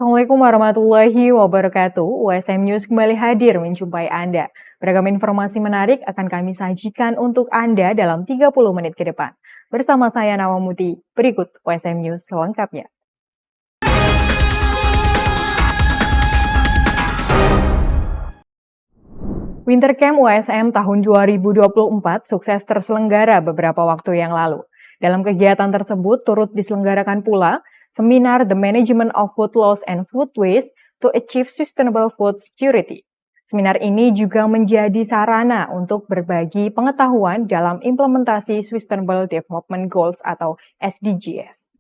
Assalamualaikum warahmatullahi wabarakatuh. USM News kembali hadir menjumpai Anda. Beragam informasi menarik akan kami sajikan untuk Anda dalam 30 menit ke depan. Bersama saya Nawamuti, berikut USM News selengkapnya. Winter Camp USM tahun 2024 sukses terselenggara beberapa waktu yang lalu. Dalam kegiatan tersebut turut diselenggarakan pula seminar The Management of Food Loss and Food Waste to Achieve Sustainable Food Security. Seminar ini juga menjadi sarana untuk berbagi pengetahuan dalam implementasi Sustainable Development Goals atau SDGs.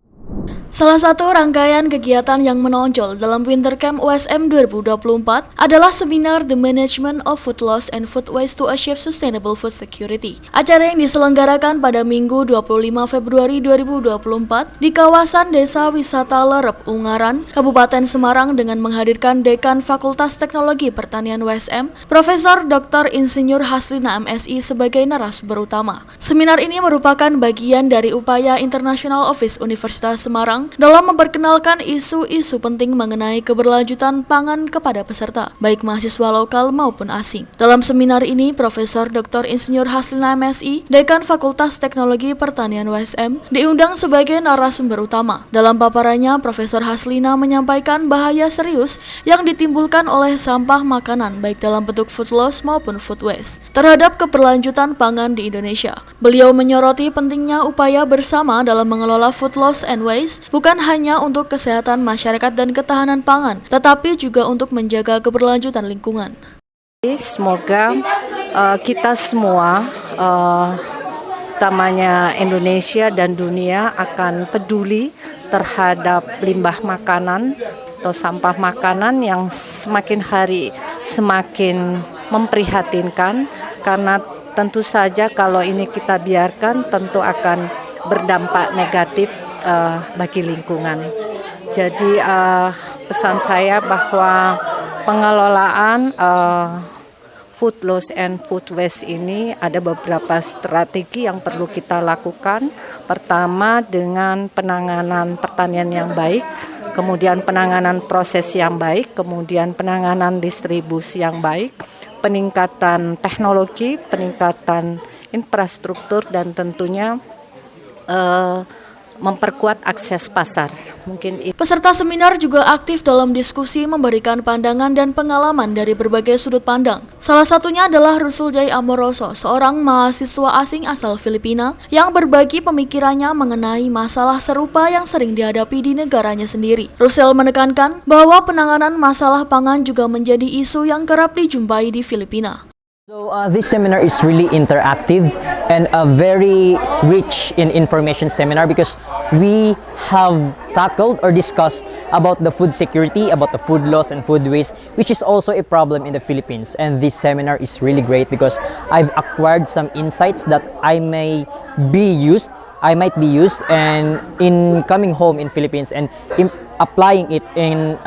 Salah satu rangkaian kegiatan yang menonjol dalam Winter Camp USM 2024 adalah seminar The Management of Food Loss and Food Waste to Achieve Sustainable Food Security. Acara yang diselenggarakan pada Minggu 25 Februari 2024 di kawasan Desa Wisata Lerep, Ungaran, Kabupaten Semarang dengan menghadirkan Dekan Fakultas Teknologi Pertanian USM, Profesor Dr. Insinyur Haslina MSI sebagai narasumber utama. Seminar ini merupakan bagian dari upaya International Office Universitas Semarang dalam memperkenalkan isu-isu penting mengenai keberlanjutan pangan kepada peserta, baik mahasiswa lokal maupun asing. Dalam seminar ini, Profesor Dr. Insinyur Haslina MSI, Dekan Fakultas Teknologi Pertanian USM, diundang sebagai narasumber utama. Dalam paparannya, Profesor Haslina menyampaikan bahaya serius yang ditimbulkan oleh sampah makanan, baik dalam bentuk food loss maupun food waste, terhadap keberlanjutan pangan di Indonesia. Beliau menyoroti pentingnya upaya bersama dalam mengelola food loss and waste, bukan hanya untuk kesehatan masyarakat dan ketahanan pangan, tetapi juga untuk menjaga keberlanjutan lingkungan. Semoga kita semua, utamanya Indonesia dan dunia, akan peduli terhadap limbah makanan atau sampah makanan yang semakin hari semakin memprihatinkan, karena tentu saja kalau ini kita biarkan tentu akan berdampak negatif bagi lingkungan. Jadi pesan saya bahwa pengelolaan food loss and food waste ini ada beberapa strategi yang perlu kita lakukan. Pertama, dengan penanganan pertanian yang baik, kemudian penanganan proses yang baik, kemudian penanganan distribusi yang baik, peningkatan teknologi, peningkatan infrastruktur, dan tentunya memperkuat akses pasar. Peserta seminar juga aktif dalam diskusi, memberikan pandangan dan pengalaman dari berbagai sudut pandang. Salah satunya adalah Russell J. Amoroso, seorang mahasiswa asing asal Filipina yang berbagi pemikirannya mengenai masalah serupa yang sering dihadapi di negaranya sendiri. Russell menekankan bahwa penanganan masalah pangan juga menjadi isu yang kerap dijumpai di Filipina. So this seminar is really interactive and a very rich in information seminar because we have tackled or discussed about the food security, about the food loss and food waste, which is also a problem in the Philippines. And this seminar is really great because I've acquired some insights that I might be used and in coming home in Philippines and applying it in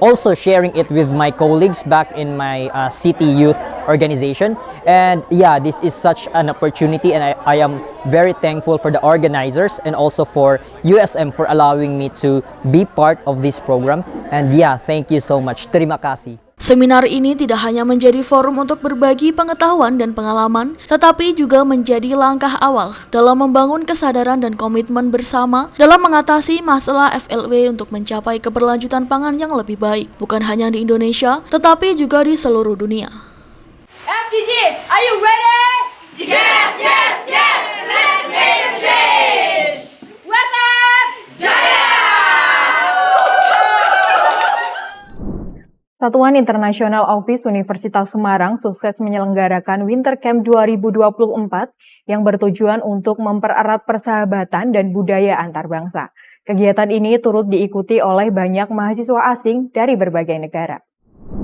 also sharing it with my colleagues back in my city youth organization. And yeah, this is such an opportunity, and I am very thankful for the organizers and also for USM for allowing me to be part of this program. And yeah, thank you so much. Terima kasih. Seminar ini tidak hanya menjadi forum untuk berbagi pengetahuan dan pengalaman, tetapi juga menjadi langkah awal dalam membangun kesadaran dan komitmen bersama dalam mengatasi masalah FLW untuk mencapai keberlanjutan pangan yang lebih baik, bukan hanya di Indonesia, tetapi juga di seluruh dunia. SDGs, are you ready? Yes, yes, yes, let's make a change! USM Jaya! Satuan International Office Universitas Semarang sukses menyelenggarakan Winter Camp 2024 yang bertujuan untuk mempererat persahabatan dan budaya antar bangsa. Kegiatan ini turut diikuti oleh banyak mahasiswa asing dari berbagai negara.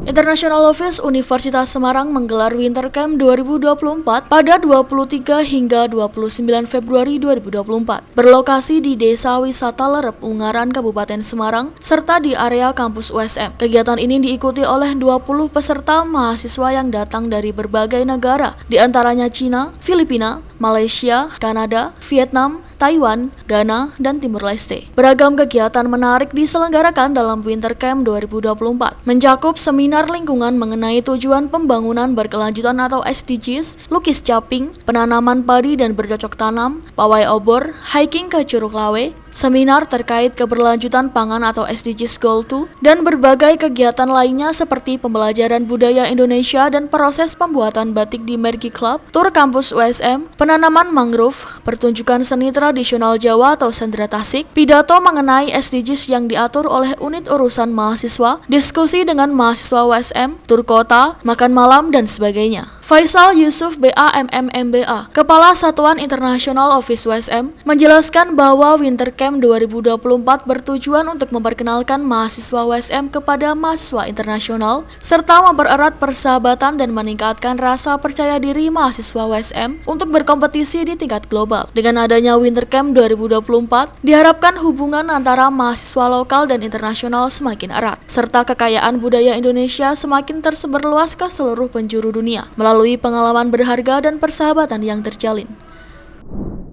International Office Universitas Semarang menggelar Winter Camp 2024 pada 23 hingga 29 Februari 2024. Berlokasi di Desa Wisata Lerep, Ungaran, Kabupaten Semarang, serta di area kampus USM. Kegiatan ini diikuti oleh 20 peserta mahasiswa yang datang dari berbagai negara, di antaranya Cina, Filipina, Malaysia, Kanada, Vietnam, Taiwan, Ghana, dan Timur Leste. Beragam kegiatan menarik diselenggarakan dalam Winter Camp 2024, mencakup seminar lingkungan mengenai tujuan pembangunan berkelanjutan atau SDGs, lukis caping, penanaman padi dan bercocok tanam, pawai obor, hiking ke Curug Lawe, seminar terkait keberlanjutan pangan atau SDGs Goal 2, dan berbagai kegiatan lainnya seperti pembelajaran budaya Indonesia dan proses pembuatan batik di Mergi Club, tur kampus USM, penanaman mangrove, pertunjukan seni tradisional Jawa atau Sendera Tasik, pidato mengenai SDGs yang diatur oleh unit urusan mahasiswa, diskusi dengan mahasiswa USM, tur kota, makan malam, dan sebagainya. Faisal Yusuf BAMM MBA, Kepala Satuan International Office USM, menjelaskan bahwa Winter Camp 2024 bertujuan untuk memperkenalkan mahasiswa USM kepada mahasiswa internasional, serta mempererat persahabatan dan meningkatkan rasa percaya diri mahasiswa USM untuk berkompetisi di tingkat global. Dengan adanya Winter Camp 2024, diharapkan hubungan antara mahasiswa lokal dan internasional semakin erat, serta kekayaan budaya Indonesia semakin tersebar luas ke seluruh penjuru dunia melalui pengalaman berharga dan persahabatan yang terjalin.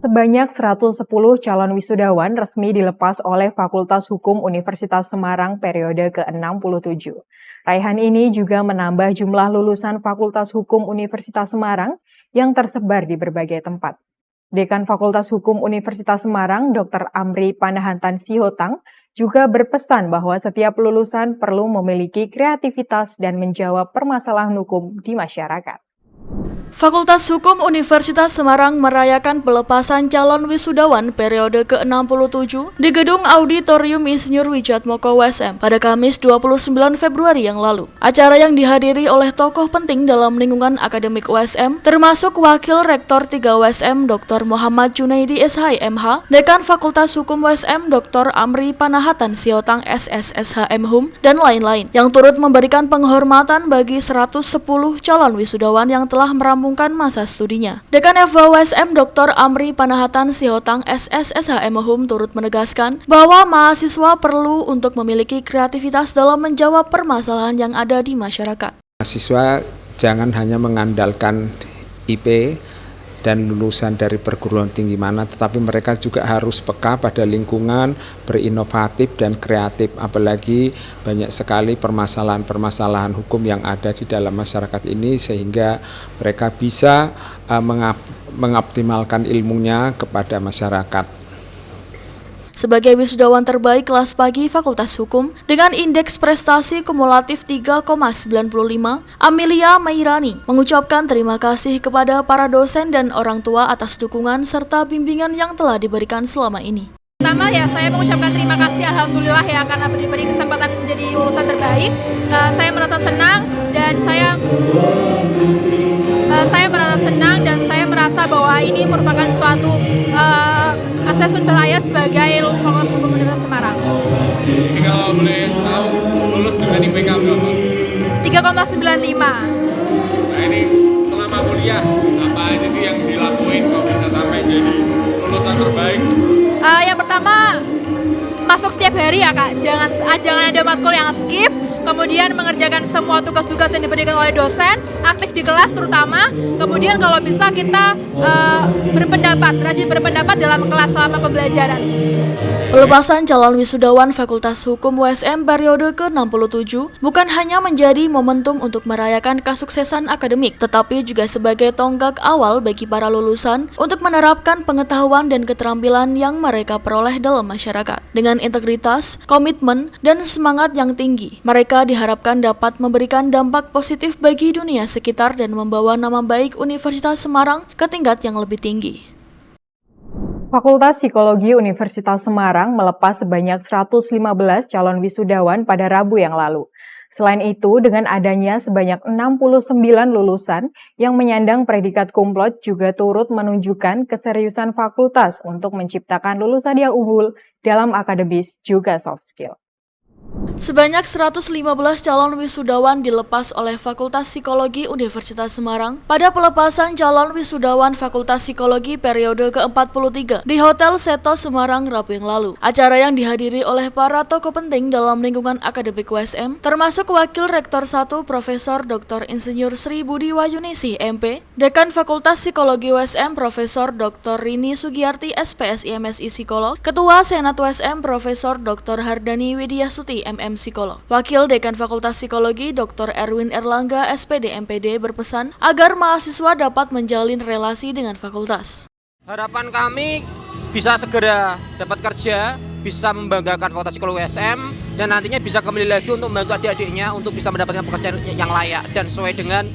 Sebanyak 110 calon wisudawan resmi dilepas oleh Fakultas Hukum Universitas Semarang periode ke-67. Raihan ini juga menambah jumlah lulusan Fakultas Hukum Universitas Semarang yang tersebar di berbagai tempat. Dekan Fakultas Hukum Universitas Semarang, Dr. Amri Panahantan Sihotang, juga berpesan bahwa setiap lulusan perlu memiliki kreativitas dan menjawab permasalahan hukum di masyarakat. Fakultas Hukum Universitas Semarang merayakan pelepasan calon wisudawan periode ke-67 di Gedung Auditorium Insinyur Wijatmoko USM pada Kamis 29 Februari yang lalu. Acara yang dihadiri oleh tokoh penting dalam lingkungan akademik USM, termasuk Wakil Rektor 3 USM Dr. Muhammad Junaidi SH MH, Dekan Fakultas Hukum USM Dr. Amri Panahatan Siotang SSSH MHum, dan lain-lain, yang turut memberikan penghormatan bagi 110 calon wisudawan yang telah merampungkan masa studinya. Dekan FH USM Dr. Amri Panahatan Sihotang SSSH MHum turut menegaskan bahwa mahasiswa perlu untuk memiliki kreativitas dalam menjawab permasalahan yang ada di masyarakat. Mahasiswa jangan hanya mengandalkan IP dan lulusan dari perguruan tinggi mana, tetapi mereka juga harus peka pada lingkungan, berinovatif dan kreatif, apalagi banyak sekali permasalahan-permasalahan hukum yang ada di dalam masyarakat ini, sehingga mereka bisa mengoptimalkan ilmunya kepada masyarakat. Sebagai wisudawan terbaik kelas pagi Fakultas Hukum dengan indeks prestasi kumulatif 3,95, Amelia Mairani mengucapkan terima kasih kepada para dosen dan orang tua atas dukungan serta bimbingan yang telah diberikan selama ini. Pertama ya, saya mengucapkan terima kasih alhamdulillah ya karena diberi kesempatan menjadi lulusan terbaik. Saya merasa senang dan saya merasa bahwa ini merupakan suatu asesmen saya sebagai Fakultas Hukum Universitas Semarang. Jadi kalau boleh tahu, lulus dengan IPK berapa? 3,95. Nah ini selama kuliah, apa aja sih yang dilakuin kok bisa sampai jadi lulusan terbaik? Yang pertama, masuk setiap hari ya Kak, jangan ada matkul yang skip. Kemudian mengerjakan semua tugas-tugas yang diberikan oleh dosen, aktif di kelas terutama. Kemudian kalau bisa kita rajin berpendapat dalam kelas selama pembelajaran. Pelepasan calon wisudawan Fakultas Hukum USM periode ke-67 bukan hanya menjadi momentum untuk merayakan kesuksesan akademik, tetapi juga sebagai tonggak awal bagi para lulusan untuk menerapkan pengetahuan dan keterampilan yang mereka peroleh dalam masyarakat. Dengan integritas, komitmen, dan semangat yang tinggi, mereka diharapkan dapat memberikan dampak positif bagi dunia sekitar dan membawa nama baik Universitas Semarang ke tingkat yang lebih tinggi. Fakultas Psikologi Universitas Semarang melepas sebanyak 115 calon wisudawan pada Rabu yang lalu. Selain itu, dengan adanya sebanyak 69 lulusan yang menyandang predikat kumlot juga turut menunjukkan keseriusan fakultas untuk menciptakan lulusan yang unggul dalam akademis juga soft skill. Sebanyak 115 calon wisudawan dilepas oleh Fakultas Psikologi Universitas Semarang pada pelepasan calon wisudawan Fakultas Psikologi periode ke-43 di Hotel Seto Semarang Rabu yang lalu. Acara yang dihadiri oleh para tokoh penting dalam lingkungan akademik USM, termasuk Wakil Rektor 1 Profesor Dr. Insinyur Sri Budi Wayunisi, MP, Dekan Fakultas Psikologi USM Profesor Dr. Rini Sugiyarti, SPSI MSI Psikolog, Ketua Senat USM Profesor Dr. Hardani Widiasuti, MM Psikolog. Wakil Dekan Fakultas Psikologi Dr. Erwin Erlangga, SPD MPD, berpesan agar mahasiswa dapat menjalin relasi dengan fakultas. Harapan kami bisa segera dapat kerja, bisa membanggakan Fakultas Psikologi USM, dan nantinya bisa kembali lagi untuk membantu adik-adiknya untuk bisa mendapatkan pekerjaan yang layak dan sesuai dengan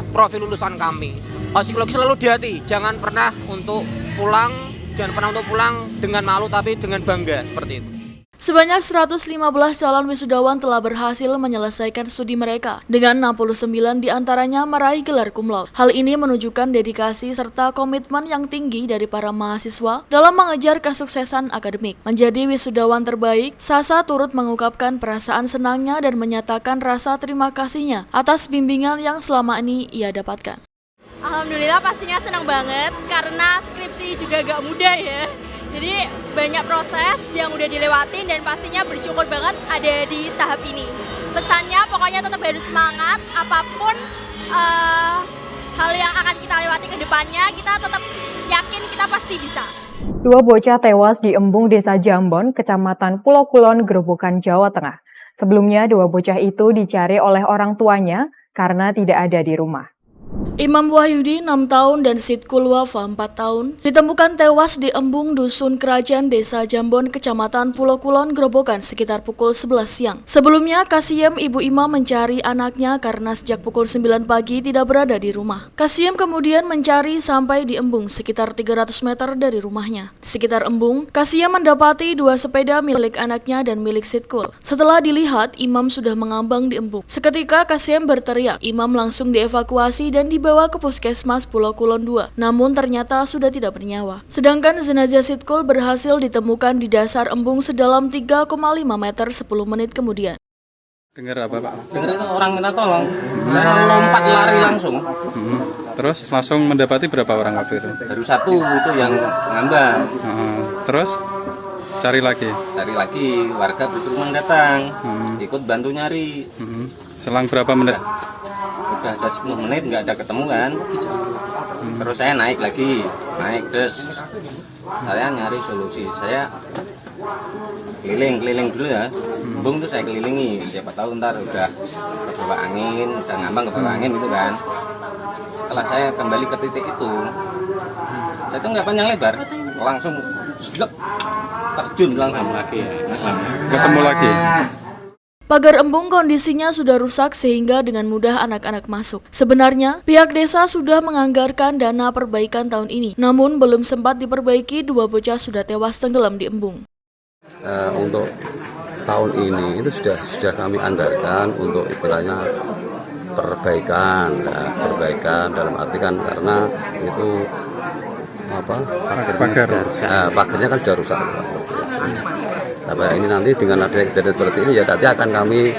profil lulusan kami. Psikologi selalu di hati, jangan pernah untuk pulang dengan malu, tapi dengan bangga, seperti itu. Sebanyak 115 calon wisudawan telah berhasil menyelesaikan studi mereka, dengan 69 diantaranya meraih gelar cum laude. Hal ini menunjukkan dedikasi serta komitmen yang tinggi dari para mahasiswa dalam mengejar kesuksesan akademik. Menjadi wisudawan terbaik, Sasa turut mengungkapkan perasaan senangnya dan menyatakan rasa terima kasihnya atas bimbingan yang selama ini ia dapatkan. Alhamdulillah pastinya senang banget karena skripsi juga gak mudah ya. Jadi banyak proses yang udah dilewatin dan pastinya bersyukur banget ada di tahap ini. Pesannya pokoknya tetap harus semangat, apapun hal yang akan kita lewati ke depannya, kita tetap yakin kita pasti bisa. Dua bocah tewas di embung Desa Jambon, Kecamatan Pulau Kulon, Grobogan, Jawa Tengah. Sebelumnya, dua bocah itu dicari oleh orang tuanya karena tidak ada di rumah. Imam Wahyudi 6 tahun dan Sidkul Wafa 4 tahun ditemukan tewas di embung Dusun Kerajaan Desa Jambon, Kecamatan Pulau Kulon, Grobogan sekitar pukul 11 siang. Sebelumnya, Kasiem ibu Imam mencari anaknya karena sejak pukul 9 pagi tidak berada di rumah. Kasiem kemudian mencari sampai di embung sekitar 300 meter dari rumahnya. Di sekitar embung, Kasiem mendapati dua sepeda milik anaknya dan milik Sidkul. Setelah dilihat, Imam sudah mengambang di embung. Seketika Kasiem berteriak, Imam langsung dievakuasi dan dibawa ke Puskesmas Pulau Kulon 2, namun ternyata sudah tidak bernyawa. Sedangkan jenazah Sidkul berhasil ditemukan di dasar embung sedalam 3,5 meter 10 menit kemudian. Dengar apa, Pak? Dengar itu orang minta tolong. Saya lompat lari langsung. Terus langsung mendapati berapa orang waktu itu? Baru satu itu yang ngambang. Terus cari lagi? Cari lagi, warga berkerumun datang, ikut bantu nyari. Selang berapa menit? Udah ada 10 menit nggak ada ketemu kan. Terus saya naik terus saya nyari solusi. Saya keliling dulu ya. Embung tuh saya kelilingi, siapa tahu ntar udah kebawa angin, udah ngambang kebawa angin gitu kan. Setelah saya kembali ke titik itu, saya tuh nggak panjang lebar, langsung terjun langsung lagi. Ketemu lagi? Pagar embung kondisinya sudah rusak sehingga dengan mudah anak-anak masuk. Sebenarnya, pihak desa sudah menganggarkan dana perbaikan tahun ini, namun belum sempat diperbaiki, dua bocah sudah tewas tenggelam di embung. Untuk tahun ini itu sudah kami anggarkan untuk istilahnya perbaikan dalam arti kan karena itu pagarnya kan sudah rusak. Tapi ini nanti dengan ada kejadian seperti ini ya nanti akan kami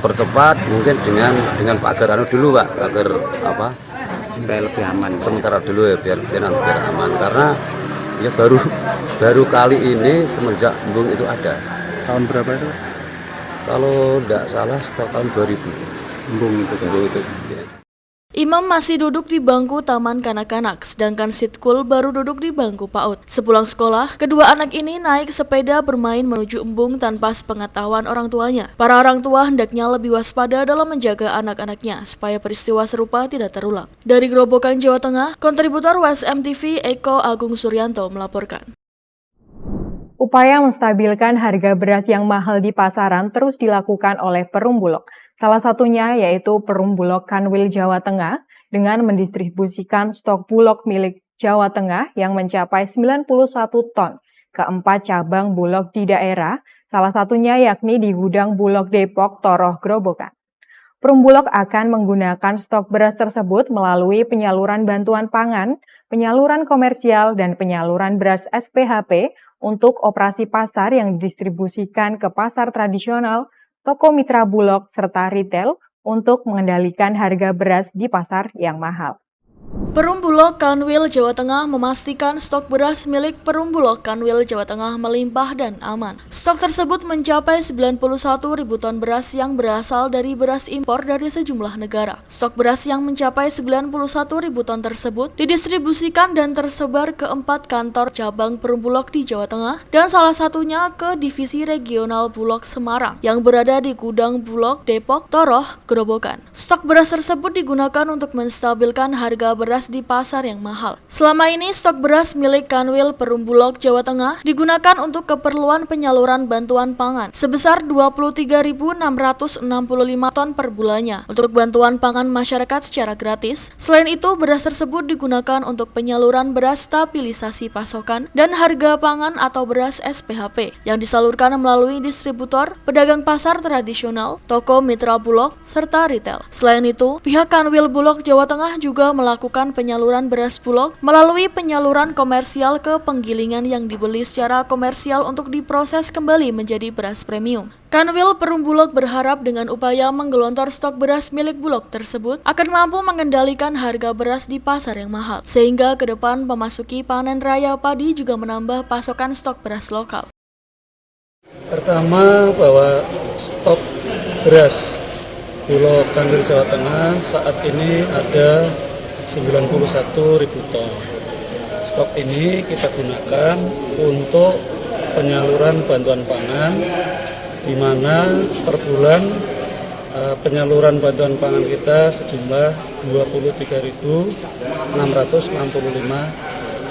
percepat mungkin dengan pagar dulu Pak, pagar supaya lebih aman. Sementara dulu ya biar nanti biar aman karena ya baru kali ini semenjak embung itu ada. Tahun berapa itu? Kalau tidak salah setelah tahun 2000 embung itu. Ya. Imam masih duduk di bangku taman kanak-kanak, sedangkan Sidkul baru duduk di bangku PAUD. Sepulang sekolah, kedua anak ini naik sepeda bermain menuju embung tanpa sepengetahuan orang tuanya. Para orang tua hendaknya lebih waspada dalam menjaga anak-anaknya supaya peristiwa serupa tidak terulang. Dari Grobogan, Jawa Tengah, kontributor USM TV Eko Agung Suryanto melaporkan. Upaya menstabilkan harga beras yang mahal di pasaran terus dilakukan oleh Perum Bulog. Salah satunya yaitu Perum Bulog Kanwil Jawa Tengah dengan mendistribusikan stok bulog milik Jawa Tengah yang mencapai 91 ton ke 4 cabang bulog di daerah, salah satunya yakni di Gudang Bulog Depok, Toroh, Grobogan. Perumbulok akan menggunakan stok beras tersebut melalui penyaluran bantuan pangan, penyaluran komersial, dan penyaluran beras SPHP untuk operasi pasar yang didistribusikan ke pasar tradisional, toko mitra Bulog, serta retail untuk mengendalikan harga beras di pasar yang mahal. Perumbulok Kanwil Jawa Tengah memastikan stok beras milik Perumbulok Kanwil Jawa Tengah melimpah dan aman. Stok tersebut mencapai 91.000 ton beras yang berasal dari beras impor dari sejumlah negara. Stok beras yang mencapai 91.000 ton tersebut didistribusikan dan tersebar ke 4 kantor cabang Perumbulok di Jawa Tengah dan salah satunya ke Divisi Regional Bulog Semarang yang berada di Gudang Bulog Depok, Toroh, Grobogan. Stok beras tersebut digunakan untuk menstabilkan harga beras di pasar yang mahal. Selama ini stok beras milik Kanwil Perumbulok Jawa Tengah digunakan untuk keperluan penyaluran bantuan pangan sebesar 23.665 ton per bulannya untuk bantuan pangan masyarakat secara gratis. Selain itu, beras tersebut digunakan untuk penyaluran beras stabilisasi pasokan dan harga pangan atau beras SPHP yang disalurkan melalui distributor, pedagang pasar tradisional, toko mitra Bulog, serta retail. Selain itu, pihak Kanwil Bulog Jawa Tengah juga melakukan penyaluran beras Bulog melalui penyaluran komersial ke penggilingan yang dibeli secara komersial untuk diproses kembali menjadi beras premium. Kanwil Perumbulok berharap dengan upaya menggelontor stok beras milik Bulog tersebut akan mampu mengendalikan harga beras di pasar yang mahal, sehingga ke depan memasuki panen raya padi juga menambah pasokan stok beras lokal. Pertama, bahwa stok beras Bulog Kanwil Jawa Tengah saat ini ada 91.000 ton. Stok ini kita gunakan untuk penyaluran bantuan pangan, di mana per bulan penyaluran bantuan pangan kita sejumlah 23.665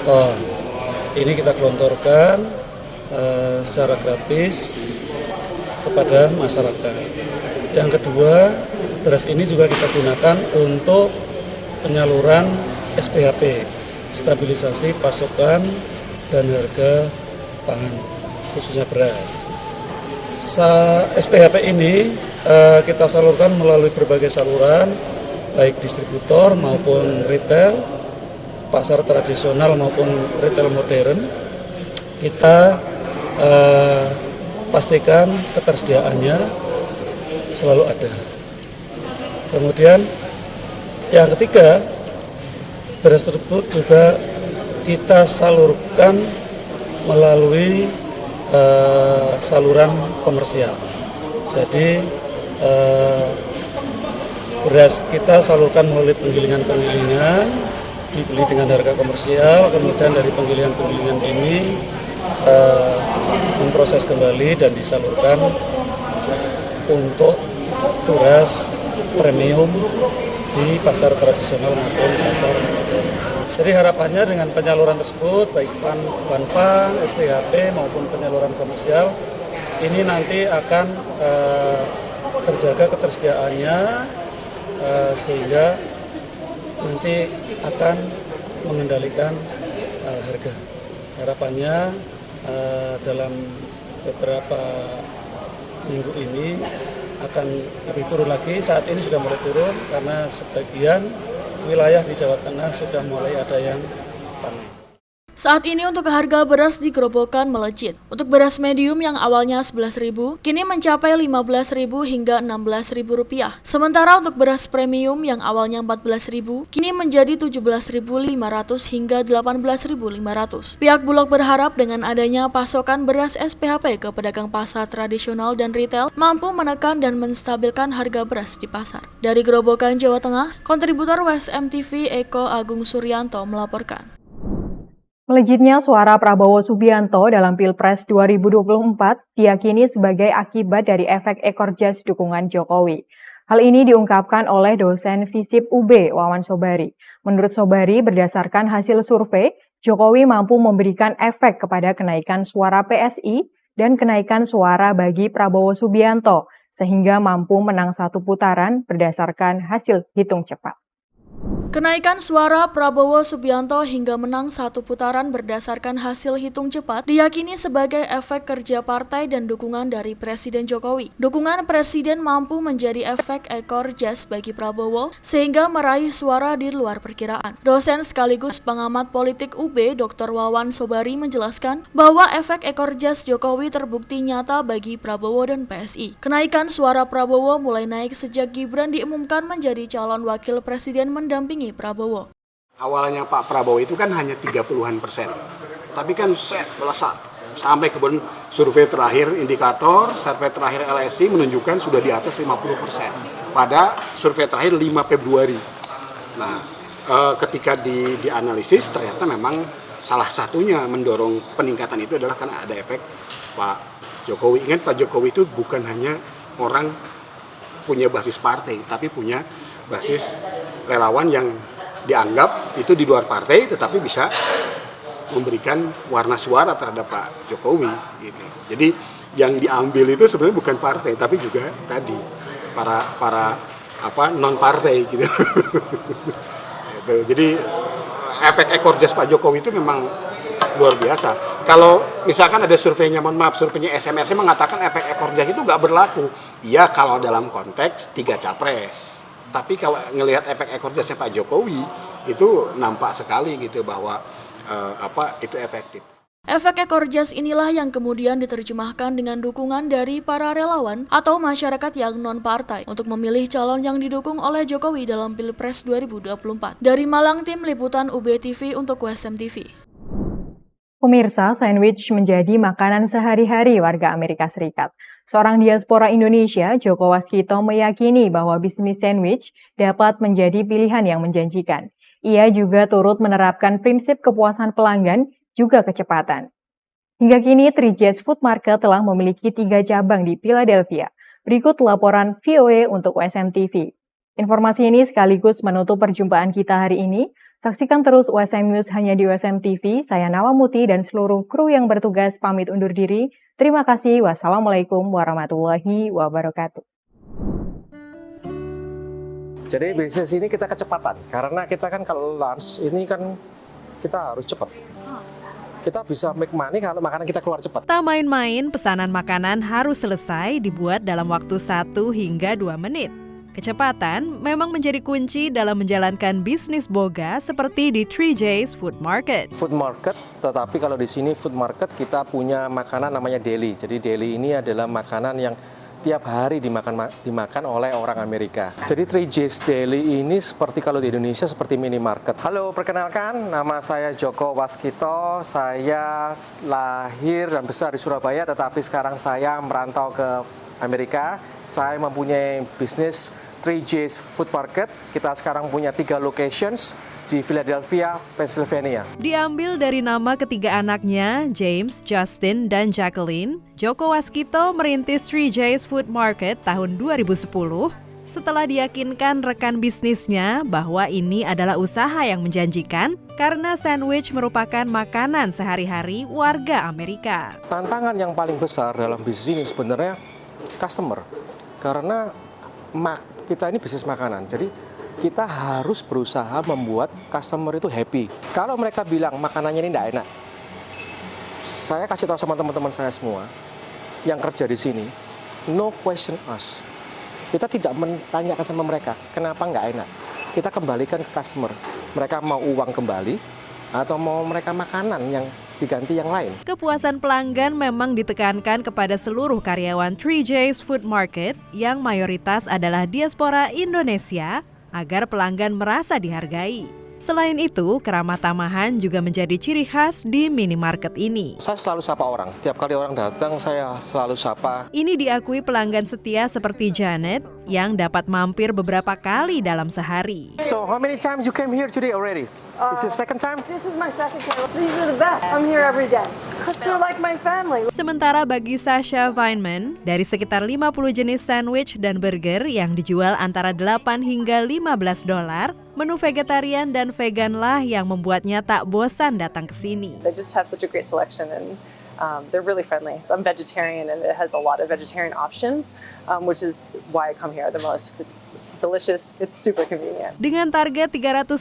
ton. Ini kita gelontorkan secara gratis kepada masyarakat. Yang kedua, beras ini juga kita gunakan untuk penyaluran SPHP, stabilisasi pasokan dan harga pangan, khususnya beras. SPHP ini kita salurkan melalui berbagai saluran, baik distributor maupun retail, pasar tradisional maupun retail modern. Kita pastikan ketersediaannya selalu ada. Kemudian yang ketiga, beras tersebut juga kita salurkan melalui saluran komersial. Jadi beras kita salurkan melalui penggilingan-penggilingan, dibeli dengan harga komersial, kemudian dari penggilingan-penggilingan ini memproses kembali dan disalurkan untuk beras premium di pasar tradisional maupun pasar modern. Jadi harapannya dengan penyaluran tersebut, baik bahan pan, SPHP maupun penyaluran komersial, ini nanti akan terjaga ketersediaannya sehingga nanti akan mengendalikan harga. Harapannya dalam beberapa minggu ini akan lebih turun lagi. Saat ini sudah mulai turun karena sebagian wilayah di Jawa Tengah sudah mulai ada yang panen. Saat ini untuk harga beras di Grobogan melejit. Untuk beras medium yang awalnya 11.000, kini mencapai 15.000 hingga 16.000 rupiah. Sementara untuk beras premium yang awalnya 14.000, kini menjadi 17.500 hingga 18.500. Pihak Bulog berharap dengan adanya pasokan beras SPHP ke pedagang pasar tradisional dan retail mampu menekan dan menstabilkan harga beras di pasar. Dari Grobogan, Jawa Tengah, kontributor WSM TV Eko Agung Suryanto melaporkan. Melejitnya suara Prabowo Subianto dalam Pilpres 2024 diyakini sebagai akibat dari efek ekor jas dukungan Jokowi. Hal ini diungkapkan oleh dosen FISIP UB Wawan Sobari. Menurut Sobari, berdasarkan hasil survei, Jokowi mampu memberikan efek kepada kenaikan suara PSI dan kenaikan suara bagi Prabowo Subianto, sehingga mampu menang satu putaran berdasarkan hasil hitung cepat. Kenaikan suara Prabowo Subianto hingga menang satu putaran berdasarkan hasil hitung cepat diyakini sebagai efek kerja partai dan dukungan dari Presiden Jokowi. Dukungan Presiden mampu menjadi efek ekor jas bagi Prabowo sehingga meraih suara di luar perkiraan. Dosen sekaligus pengamat politik UB Dr. Wawan Sobari menjelaskan bahwa efek ekor jas Jokowi terbukti nyata bagi Prabowo dan PSI. Kenaikan suara Prabowo mulai naik sejak Gibran diumumkan menjadi calon wakil presiden mendampingi Prabowo. Awalnya Pak Prabowo itu kan hanya 30-an persen, tapi kan melesat sampai kemudian survei terakhir survei terakhir LSI menunjukkan sudah di atas 50% pada survei terakhir 5 Februari. Nah, ketika dianalisis ternyata memang salah satunya mendorong peningkatan itu adalah karena ada efek Pak Jokowi. Ingat Pak Jokowi itu bukan hanya orang punya basis partai, tapi punya basis relawan yang dianggap itu di luar partai tetapi bisa memberikan warna suara terhadap Pak Jokowi gitu. Jadi yang diambil itu sebenarnya bukan partai tapi juga tadi para non partai gitu. Jadi efek ekor jas Pak Jokowi itu memang luar biasa. Kalau misalkan ada surveinya, surveinya SMRC mengatakan efek ekor jas itu nggak berlaku. Iya kalau dalam konteks 3 capres. Tapi kalau ngelihat efek ekor jasnya Pak Jokowi itu nampak sekali gitu bahwa itu efektif. Efek ekor jas inilah yang kemudian diterjemahkan dengan dukungan dari para relawan atau masyarakat yang non-partai untuk memilih calon yang didukung oleh Jokowi dalam Pilpres 2024. Dari Malang, tim liputan UB TV untuk USM TV. Pemirsa, sandwich menjadi makanan sehari-hari warga Amerika Serikat. Seorang diaspora Indonesia, Joko Waskito, meyakini bahwa bisnis sandwich dapat menjadi pilihan yang menjanjikan. Ia juga turut menerapkan prinsip kepuasan pelanggan, juga kecepatan. Hingga kini, 3J's Food Market telah memiliki 3 cabang di Philadelphia. Berikut laporan VOA untuk USM TV. Informasi ini sekaligus menutup perjumpaan kita hari ini. Saksikan terus USM News hanya di USM TV. Saya Nawa Muti dan seluruh kru yang bertugas pamit undur diri. Terima kasih. Wassalamualaikum warahmatullahi wabarakatuh. Jadi bisnis ini kita kecepatan. Karena kita kan kalau lunch ini kan kita harus cepat. Kita bisa make money kalau makanan kita keluar cepat. Tak main-main, pesanan makanan harus selesai dibuat dalam waktu 1 hingga 2 menit. Kecepatan memang menjadi kunci dalam menjalankan bisnis boga seperti di 3J's Food Market. Food Market, tetapi kalau di sini Food Market kita punya makanan namanya deli. Jadi deli ini adalah makanan yang tiap hari dimakan oleh orang Amerika. Jadi 3J's Deli ini seperti kalau di Indonesia seperti minimarket. Halo, perkenalkan, nama saya Joko Waskito. Saya lahir dan besar di Surabaya, tetapi sekarang saya merantau ke Amerika. Saya mempunyai bisnis 3J's Food Market. Kita sekarang punya 3 locations di Philadelphia, Pennsylvania. Diambil dari nama ketiga anaknya, James, Justin, dan Jacqueline, Joko Waskito merintis 3J's Food Market tahun 2010 setelah diyakinkan rekan bisnisnya bahwa ini adalah usaha yang menjanjikan karena sandwich merupakan makanan sehari-hari warga Amerika. Tantangan yang paling besar dalam bisnis ini sebenarnya customer. Karena kita ini bisnis makanan, jadi kita harus berusaha membuat customer itu happy. Kalau mereka bilang makanannya ini tidak enak, saya kasih tahu sama teman-teman saya semua yang kerja di sini, no question us. Kita tidak menanyakan sama mereka kenapa nggak enak. Kita kembalikan ke customer. Mereka mau uang kembali atau mau mereka makanan yang diganti yang lain. Kepuasan pelanggan memang ditekankan kepada seluruh karyawan 3J's Food Market yang mayoritas adalah diaspora Indonesia agar pelanggan merasa dihargai. Selain itu, keramah tamahan juga menjadi ciri khas di minimarket ini. Saya selalu sapa orang. Tiap kali orang datang, saya selalu sapa. Ini diakui pelanggan setia seperti Janet yang dapat mampir beberapa kali dalam sehari. So, how many times you came here today already? Is this second time? This is my second time. These are the best. I'm here every day. They're like my family. Sementara bagi Sasha Weinman, dari sekitar 50 jenis sandwich dan burger yang dijual antara 8 hingga $15, menu vegetarian dan vegan lah yang membuatnya tak bosan datang ke sini. They just have such a great selection and They're really friendly. I'm vegetarian and it has a lot of vegetarian options, which is why I come here the most because it's delicious, it's super convenient. Dengan target 350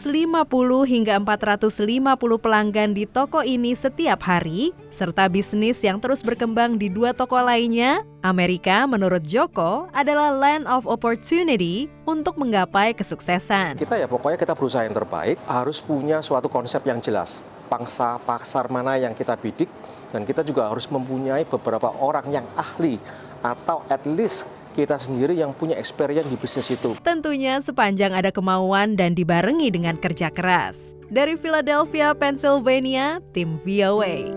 hingga 450 pelanggan di toko ini setiap hari, serta bisnis yang terus berkembang di 2 toko lainnya, Amerika menurut Joko adalah land of opportunity untuk menggapai kesuksesan. Kita ya pokoknya kita berusaha yang terbaik, harus punya suatu konsep yang jelas. Pangsa pasar mana yang kita bidik, dan kita juga harus mempunyai beberapa orang yang ahli atau at least kita sendiri yang punya experience di bisnis itu. Tentunya sepanjang ada kemauan dan dibarengi dengan kerja keras. Dari Philadelphia, Pennsylvania, tim VOA.